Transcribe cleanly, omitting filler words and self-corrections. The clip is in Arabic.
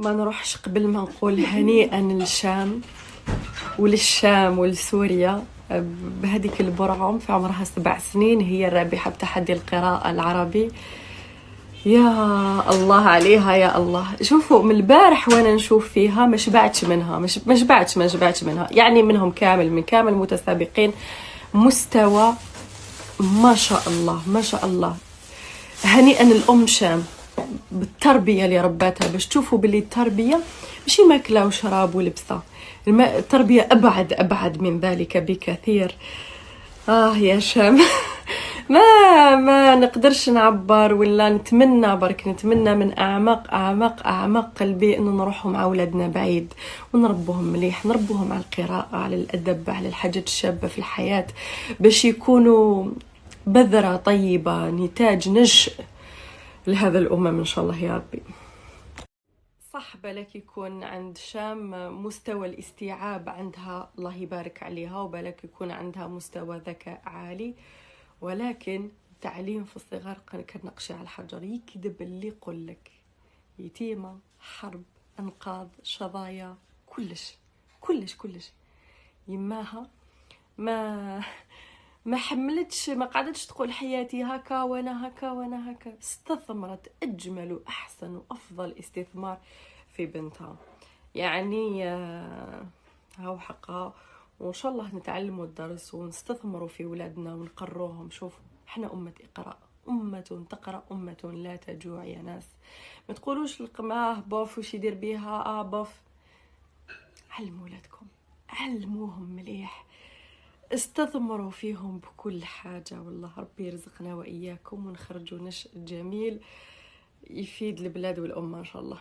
ما نروحش قبل ما نقول هنيئا للشام وللشام ولسوريا بهذيك البرعم في عمرها 7 سنين، هي الرابحة بتحدي القراءة العربي. يا الله عليها يا الله. شوفوا من البارح وانا نشوف فيها ما شبعتش منها، ما شبعتش منها، يعني منهم كامل، من كامل متسابقين مستوى ما شاء الله ما شاء الله. هنيئا الأم شام بالتربية اللي رباتها، باش تشوفوا باللي التربية ماشي ماكلة وشراب ولبسة، التربية أبعد من ذلك بكثير. يا شام ما نقدرش نعبر، ولا نتمنى برك، نتمنى من أعماق قلبي أنه نروحوا مع أولادنا بعيد ونربوهم مليح، نربوهم على القراءة، على الأدب، على الحاجات الشابة في الحياة، باش يكونوا بذرة طيبة، نتاج نشء لهذا الأمم إن شاء الله يا ربي. صح بالك يكون عند شام مستوى الاستيعاب عندها الله يبارك عليها، وبالك يكون عندها مستوى ذكاء عالي، ولكن التعليم في الصغر كالنقش على الحجر، يكذب اللي يقول لك. يتيمة، حرب، انقاذ، شظايا، كلش يماها ما حملتش، ما قعدتش تقول حياتي هكا وانا هكا، استثمرت اجمل واحسن وافضل استثمار في بنتها. يعني هاو حقها، وان شاء الله نتعلموا الدرس ونستثمروا في ولادنا ونقروهم. شوفوا احنا أمة إقراء، أمة تقرأ، أمة لا تجوع يا ناس. ما تقولوش القماه بوف وش يدير بيها بوف. علموا ولادكم، علموهم مليح، استثمروا فيهم بكل حاجة. والله ربي يرزقنا وإياكم ونخرجوا نشء جميل يفيد البلاد والأمة إن شاء الله.